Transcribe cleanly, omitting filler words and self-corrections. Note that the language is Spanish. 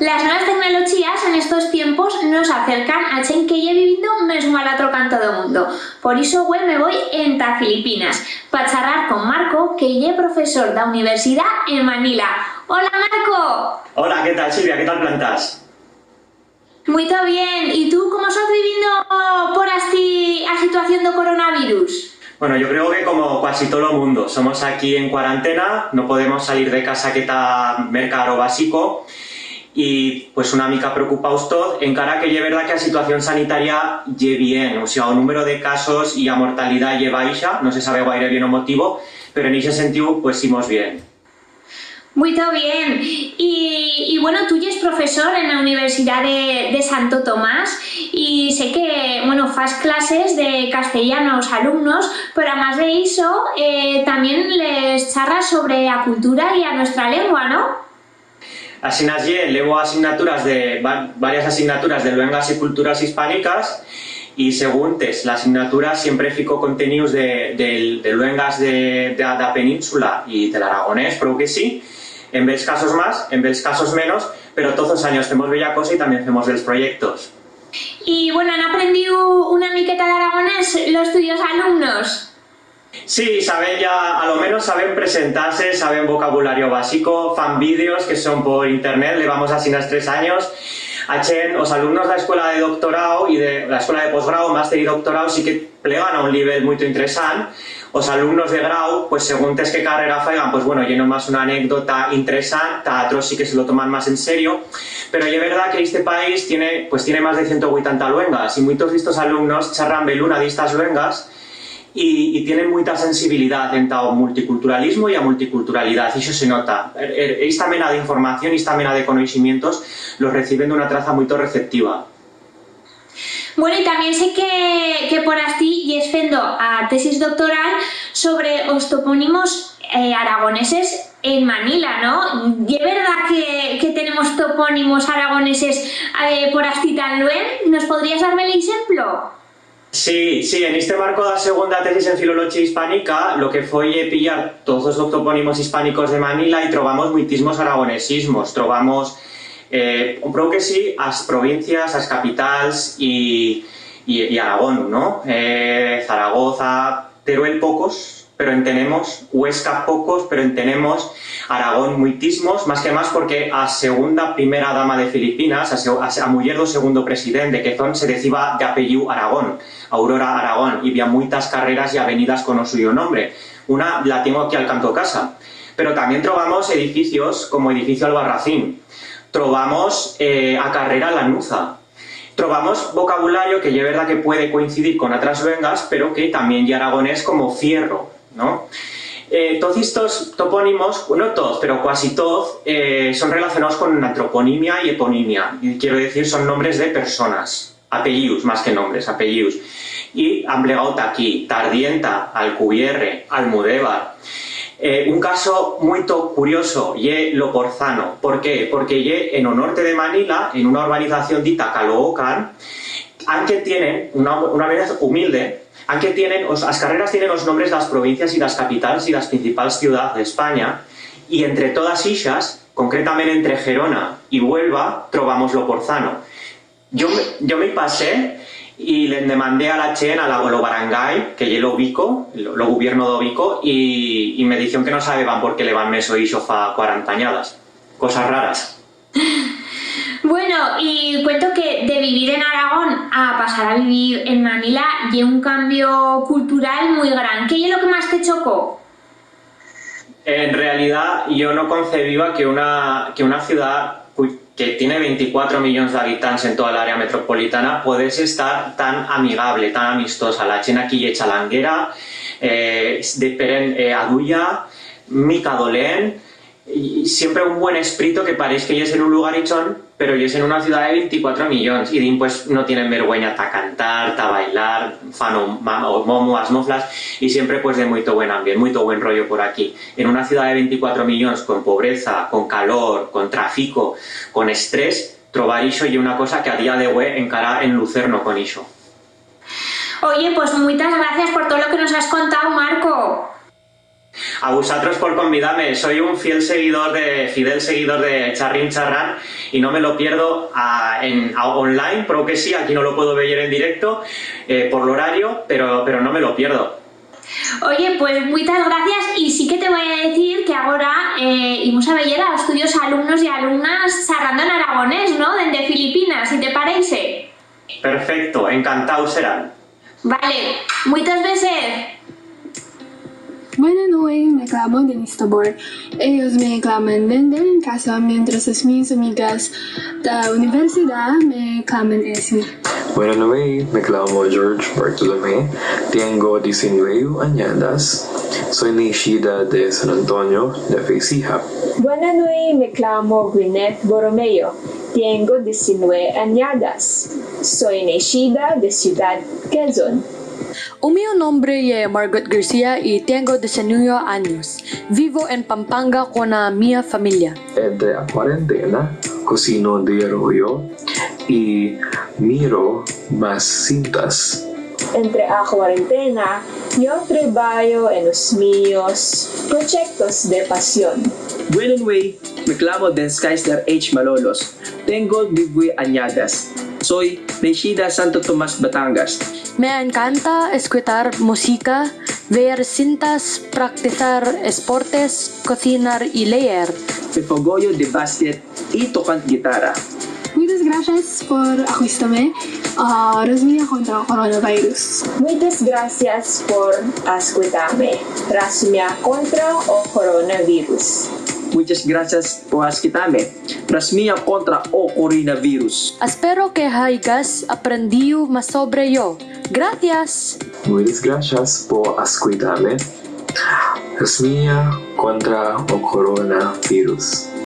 Las nuevas tecnologías en estos tiempos nos acercan a chen que lle vivindo mesmo al otro canto do mundo. Por iso, güey, me voy enta Filipinas, pa charlar con Marco, que lle profesor da universidad en Manila. Hola, Marco! Hola, ¿qué tal, Silvia? ¿Qué tal plantas? Muy bien. ¿Y tú cómo estás viviendo por así a situación do coronavirus? Bueno, yo creo que como casi todo el mundo, somos aquí en cuarentena, no podemos salir de casa que está mercado básico y pues una mica preocupaos todos, encara que es verdad que la situación sanitaria lle bien, o sea, el número de casos y la mortalidad lle baixa, no se sabe guaire bien o motivo, pero en ese sentido pues simos bien. Muy bien. Y bueno, tú ya eres profesor en la Universidad de Santo Tomás y sé que, bueno, fas clases de castellano a los alumnos, pero además de eso, también les charras sobre la cultura y a nuestra lengua, ¿no? Así nací, llevo varias asignaturas de lenguas y culturas hispánicas y según la asignatura siempre fico contenidos de lenguas de la península y del aragonés, creo que sí, en vez casos más, en vez casos menos, pero todos los años hacemos bella cosa y también hacemos los proyectos. Y bueno, ¿han aprendido una miqueta de aragonés los tuyos alumnos? Sí, saben ya, a lo menos saben presentarse, saben vocabulario básico, fan vídeos que son por internet, llevamos así unos 3 años. Los alumnos de la escuela de doctorado y de la escuela de posgrado, máster y doctorado sí que plegan a un nivel muy interesante. Los alumnos de grado, pues según qué carrera faigan, pues bueno, lleno más una anécdota interesante, a otros sí que se lo toman más en serio, pero es verdad que este país tiene más de 180 luengas y muchos de estos alumnos charran beluna de estas luengas y tienen mucha sensibilidad en el multiculturalismo y a multiculturalidad, y eso se nota. Esta mena de información y esta mena de conocimientos los reciben de una traza muy receptiva. Bueno, y también sé que por así y fendo a tesis doctoral sobre los topónimos aragoneses en Manila, ¿no? ¿Y es verdad que tenemos topónimos aragoneses por así tan luen? ¿Nos podrías darme el ejemplo? Sí, en este marco de la segunda tesis en Filología Hispánica, lo que fue pillar todos los topónimos hispánicos de Manila y trovamos muitismos aragonesismos, trovamos, creo que sí, las provincias, las capitales y Aragón, ¿no? Zaragoza, Teruel pocos, pero entendemos, Huesca pocos, pero entendemos, Aragón muitismos, más que más porque a segunda primera dama de Filipinas, a mujer do segundo presidente, que se decía de apellido Aragón, Aurora Aragón, y había muchas carreras y avenidas con o suyo nombre. Una la tengo aquí al canto casa. Pero también trovamos edificios como Edificio Albarracín, trovamos a Carrera Lanuza, trovamos vocabulario que es verdad que puede coincidir con otras lenguas, pero que también ya aragonés como fierro, ¿no? Todos estos topónimos, no todos, pero casi todos, son relacionados con antroponimia y eponimia. Y quiero decir, son nombres de personas, apellidos más que nombres, apellidos. Y han plegado aquí, Tardienta, Alcubierre, Almudévar. Un caso muy curioso, ye Loporzano. ¿Por qué? Porque ye en el norte de Manila, en una urbanización dita Caloocan, aunque tienen una urbanización humilde, aunque tienen, las carreras tienen los nombres de las provincias y las capitales y las principales ciudades de España, y entre todas ellas, concretamente entre Gerona y Huelva, trovamos Loporzano. Yo me pasé y le demandé a la Chen, a lo barangay, que yo lo ubico, lo gobierno de Vico, y me dijeron que no sabían por qué le van meso y fa 40 añadas. Cosas raras. Bueno, y cuento que de vivir en Aragón a pasar a vivir en Manila y un cambio cultural muy grande. ¿Qué es lo que más te chocó? En realidad, yo no concebía que una ciudad que tiene 24 millones de habitantes en toda el área metropolitana pudiese estar tan amigable, tan amistosa. La Chen aquí y Chalanguera, de Peren Adulla, Micadolén, y siempre un buen espíritu que parece que es en un lugar hichón, pero es en una ciudad de 24 millones y pues no tienen vergüenza ta cantar, ta bailar, fan o momo, as moflas, y siempre pues de muy buen ambiente, muy buen rollo por aquí. En una ciudad de 24 millones con pobreza, con calor, con tráfico, con estrés, trobar iso y una cosa que a día de hoy encara en Lucerno con iso. Oye, pues muchas gracias por todo lo que nos has contado, Marco. A vosotros por convidarme. Soy un fidel seguidor de Charrín Charrán y no me lo pierdo online, pero que sí, aquí no lo puedo ver en directo por el horario, pero no me lo pierdo. Oye, pues muchas gracias y sí que te voy a decir que ahora íbamos a ver a los tuyos alumnos y alumnas charrando en aragonés, ¿no? Desde Filipinas, si te parece. Perfecto, encantado serán. Vale, muchas veces. Buenas noches, me llamo Denise Tabor. Ellos me llaman Denden en casa, mientras mis amigas de la universidad me llaman Esmi. Buenas noches, me llamo George Bartolomé, tengo 19 años, soy nacida de San Antonio de Fecija. Buenas noches, me llamo Gwyneth Borromeo, tengo 19 años, soy nacida de Ciudad Quezon. Mi nombre es Margaret Garcia y tengo 19 años. Vivo en Pampanga con mi familia. Entre la cuarentena, cocino diario y miro más cintas. Entre la cuarentena, yo trabajo en los míos proyectos de pasión. Buenas noches, me llamo Denskaister H. Malolos. Tengo 9 años. Soy nacida Santo Tomas, Batangas. Me encanta escuchar música, ver cintas, practicar esportes, cocinar y leer. Me pagollo de basket y tocan guitarra. Muchas gracias por acuéstarme. Rasmia contra coronavirus. Muchas gracias por escucharme. Rasmia contra o coronavirus. Muchas gracias por escucharme. Rasmia contra o coronavirus. Espero que hayas aprendido más sobre yo. Gracias. Muchas gracias por escucharme. Es mía contra el coronavirus.